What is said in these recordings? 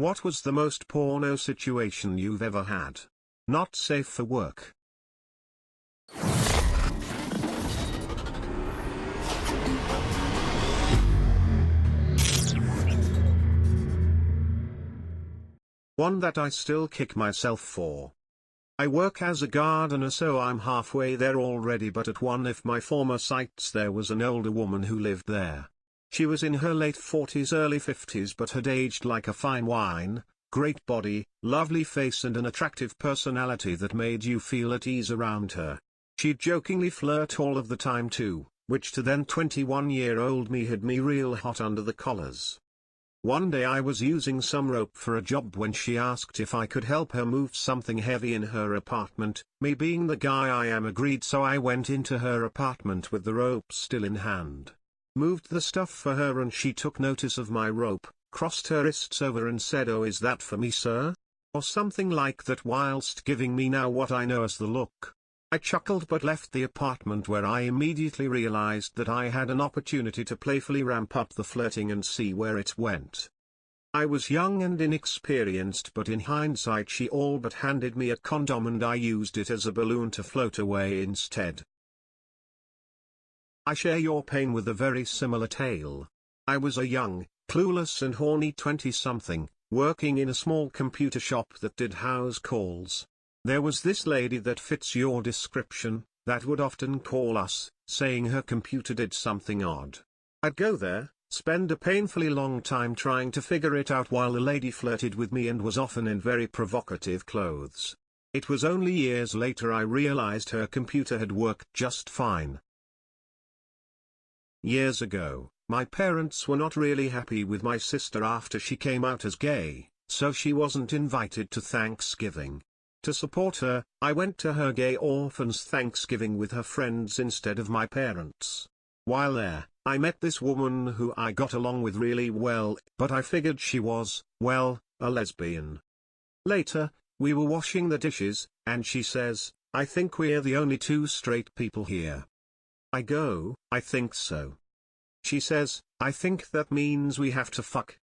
What was the most porno situation you've ever had? Not safe for work. One that I still kick myself for. I work as a gardener, so I'm halfway there already, but at one of my former sites there was an older woman who lived there. She was in her late 40s, early 50s, but had aged like a fine wine, great body, lovely face and an attractive personality that made you feel at ease around her. She'd jokingly flirt all of the time too, which to then 21-year-old me had me real hot under the collars. One day I was using some rope for a job when she asked if I could help her move something heavy in her apartment. Me being the guy I am agreed, so I went into her apartment with the rope still in hand. Moved the stuff for her and she took notice of my rope, crossed her wrists over and said, "Oh, is that for me, sir?" or something like that, whilst giving me now what I know as the look. I chuckled but left the apartment, where I immediately realized that I had an opportunity to playfully ramp up the flirting and see where it went. I was young and inexperienced, but in hindsight she all but handed me a condom and I used it as a balloon to float away instead. I share your pain with a very similar tale. I was a young, clueless and horny 20-something, working in a small computer shop that did house calls. There was this lady that fits your description, that would often call us, saying her computer did something odd. I'd go there, spend a painfully long time trying to figure it out while the lady flirted with me and was often in very provocative clothes. It was only years later I realized her computer had worked just fine. Years ago, my parents were not really happy with my sister after she came out as gay, so she wasn't invited to Thanksgiving. To support her, I went to her gay orphan's Thanksgiving with her friends instead of my parents. While there, I met this woman who I got along with really well, but I figured she was, well, a lesbian. Later, we were washing the dishes, and she says, "I think we're the only two straight people here." I go, "I think so." She says, "I think that means we have to fuck."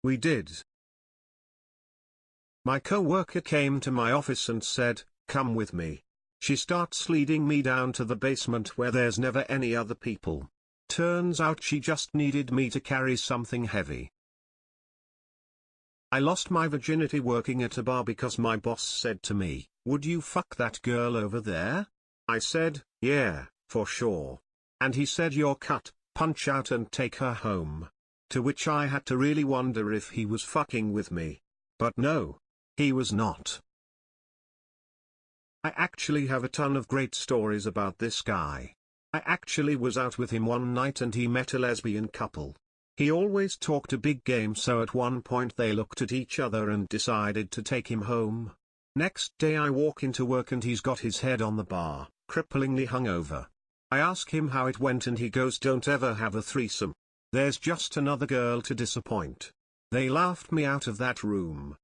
We did. My co-worker came to my office and said, "Come with me." She starts leading me down to the basement where there's never any other people. Turns out she just needed me to carry something heavy. I lost my virginity working at a bar because my boss said to me, "Would you fuck that girl over there?" I said, "Yeah, for sure." And he said, "You're cut, punch out and take her home." To which I had to really wonder if he was fucking with me. But no. He was not. I actually have a ton of great stories about this guy. I actually was out with him one night and he met a lesbian couple. He always talked a big game, so at one point they looked at each other and decided to take him home. Next day I walk into work and he's got his head on the bar, cripplingly hungover. I ask him how it went and he goes, "Don't ever have a threesome. There's just another girl to disappoint." They laughed me out of that room.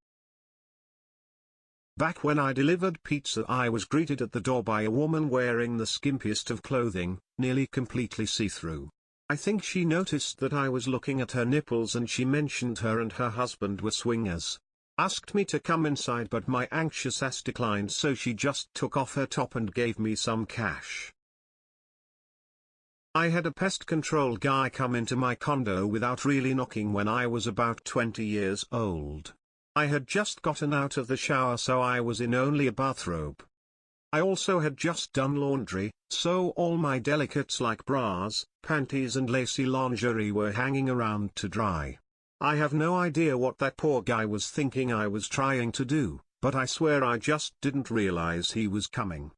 Back when I delivered pizza, I was greeted at the door by a woman wearing the skimpiest of clothing, nearly completely see-through. I think she noticed that I was looking at her nipples and she mentioned her and her husband were swingers. Asked me to come inside, but my anxious ass declined, so she just took off her top and gave me some cash. I had a pest control guy come into my condo without really knocking when I was about 20 years old. I had just gotten out of the shower, so I was in only a bathrobe. I also had just done laundry, so all my delicates like bras, panties and lacy lingerie were hanging around to dry. I have no idea what that poor guy was thinking I was trying to do, but I swear I just didn't realize he was coming.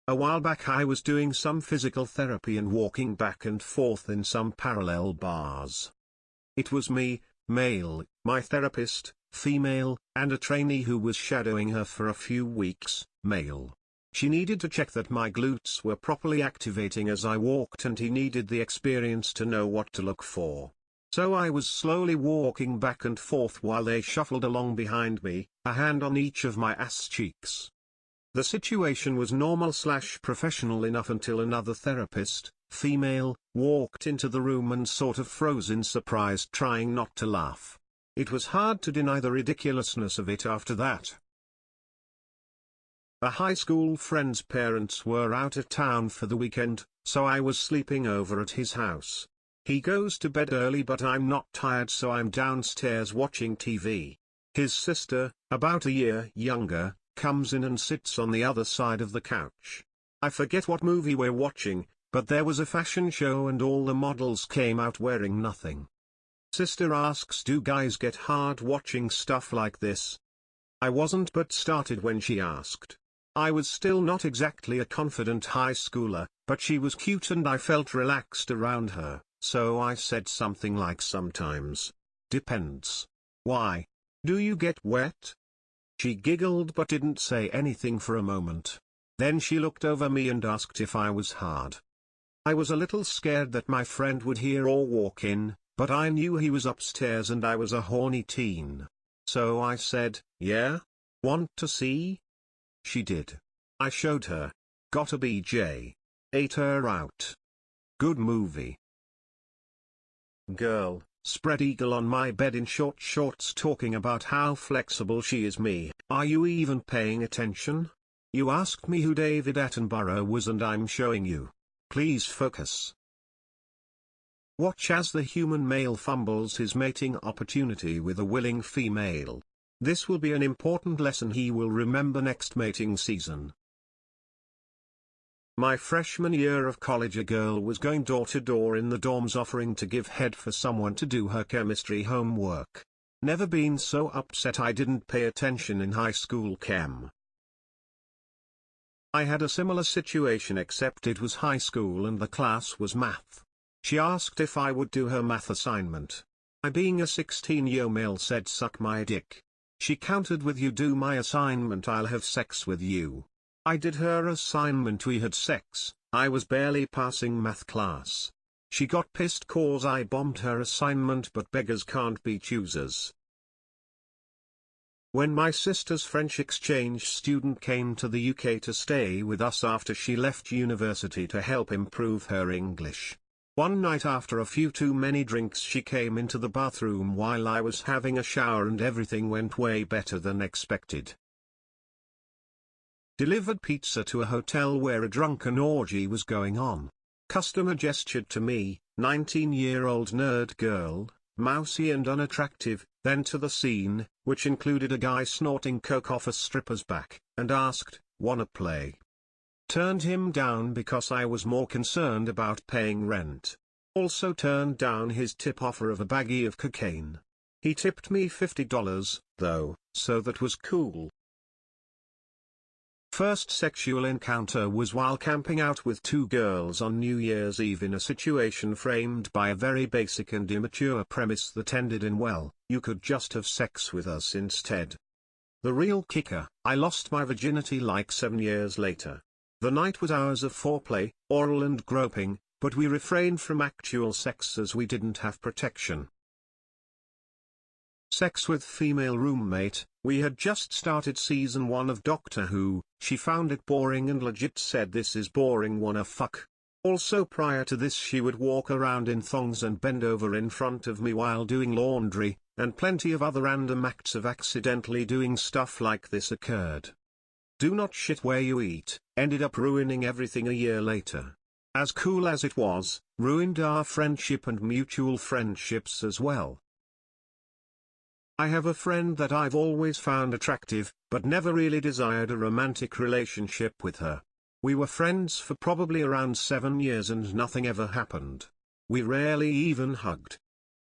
A while back I was doing some physical therapy and walking back and forth in some parallel bars. It was me, male, my therapist, female, and a trainee who was shadowing her for a few weeks, male. She needed to check that my glutes were properly activating as I walked, and he needed the experience to know what to look for. So I was slowly walking back and forth while they shuffled along behind me, a hand on each of my ass cheeks. The situation was normal/professional enough until another therapist, female, walked into the room and sort of froze in surprise, trying not to laugh. It was hard to deny the ridiculousness of it after that. A high school friend's parents were out of town for the weekend, so I was sleeping over at his house. He goes to bed early but I'm not tired, so I'm downstairs watching TV. His sister, about a year younger, comes in and sits on the other side of the couch. I forget what movie we're watching, but there was a fashion show and all the models came out wearing nothing. Sister asks, do guys get hard watching stuff like this? I wasn't, but started when she asked. I was still not exactly a confident high schooler, but she was cute and I felt relaxed around her, so I said something like sometimes. Depends. Why? Do you get wet? She giggled but didn't say anything for a moment. Then she looked over me and asked if I was hard. I was a little scared that my friend would hear or walk in, but I knew he was upstairs and I was a horny teen. So I said, yeah? Want to see? She did. I showed her. Got a BJ. Ate her out. Good movie. Girl, spread eagle on my bed in short shorts talking about how flexible she is. Me. Are you even paying attention? You asked me who David Attenborough was and I'm showing you. Please focus. Watch as the human male fumbles his mating opportunity with a willing female. This will be an important lesson he will remember next mating season. My freshman year of college, a girl was going door to door in the dorms offering to give head for someone to do her chemistry homework. Never been so upset I didn't pay attention in high school chem. I had a similar situation except it was high school and the class was math. She asked if I would do her math assignment. I, being a 16-year male, said suck my dick. She countered with, you do my assignment I'll have sex with you. I did her assignment, we had sex. I was barely passing math class. She got pissed cause I bombed her assignment, but beggars can't be choosers. When my sister's French exchange student came to the UK to stay with us after she left university to help improve her English. One night after a few too many drinks she came into the bathroom while I was having a shower and everything went way better than expected. Delivered pizza to a hotel where a drunken orgy was going on. Customer gestured to me, 19-year-old nerd girl, mousy and unattractive, then to the scene, which included a guy snorting coke off a stripper's back, and asked, wanna play? Turned him down because I was more concerned about paying rent. Also turned down his tip offer of a baggie of cocaine. He tipped me $50, though, so that was cool. First sexual encounter was while camping out with two girls on New Year's Eve in a situation framed by a very basic and immature premise that ended in, well, you could just have sex with us instead. The real kicker, I lost my virginity like 7 years later. The night was hours of foreplay, oral and groping, but we refrained from actual sex as we didn't have protection. Sex with female roommate. We had just started season 1 of Doctor Who. She found it boring and legit said, this is boring, wanna fuck. Also prior to this she would walk around in thongs and bend over in front of me while doing laundry, and plenty of other random acts of accidentally doing stuff like this occurred. Do not shit where you eat, ended up ruining everything a year later. As cool as it was, ruined our friendship and mutual friendships as well. I have a friend that I've always found attractive, but never really desired a romantic relationship with her. We were friends for probably around 7 years and nothing ever happened. We rarely even hugged.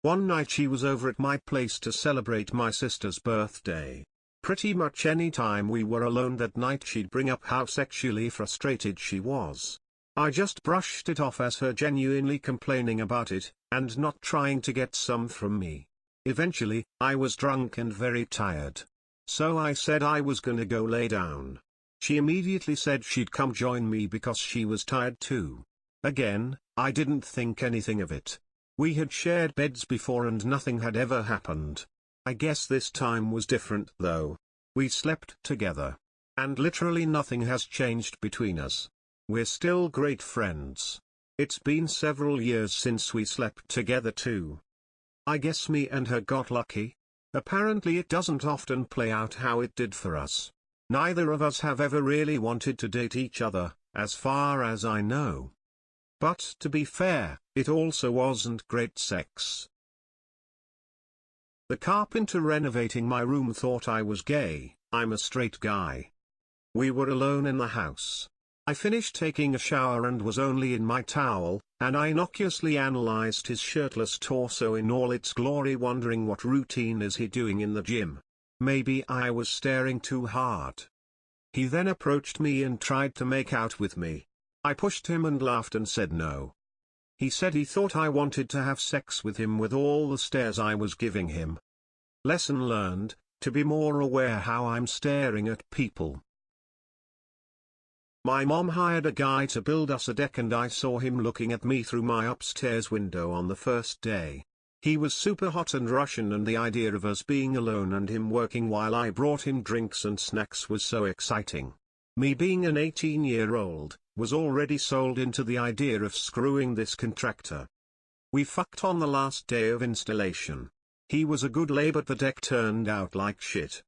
One night she was over at my place to celebrate my sister's birthday. Pretty much any time we were alone that night she'd bring up how sexually frustrated she was. I just brushed it off as her genuinely complaining about it, and not trying to get some from me. Eventually, I was drunk and very tired. So I said I was gonna go lay down. She immediately said she'd come join me because she was tired too. Again, I didn't think anything of it. We had shared beds before and nothing had ever happened. I guess this time was different though. We slept together. And literally nothing has changed between us. We're still great friends. It's been several years since we slept together too. I guess me and her got lucky. Apparently it doesn't often play out how it did for us. Neither of us have ever really wanted to date each other, as far as I know. But to be fair, it also wasn't great sex. The carpenter renovating my room thought I was gay. I'm a straight guy. We were alone in the house. I finished taking a shower and was only in my towel, and I innocuously analyzed his shirtless torso in all its glory, wondering what routine is he doing in the gym. Maybe I was staring too hard. He then approached me and tried to make out with me. I pushed him and laughed and said no. He said he thought I wanted to have sex with him with all the stares I was giving him. Lesson learned, to be more aware how I'm staring at people. My mom hired a guy to build us a deck and I saw him looking at me through my upstairs window on the first day. He was super hot and Russian, and the idea of us being alone and him working while I brought him drinks and snacks was so exciting. Me being an 18-year-old, was already sold into the idea of screwing this contractor. We fucked on the last day of installation. He was a good lay but the deck turned out like shit.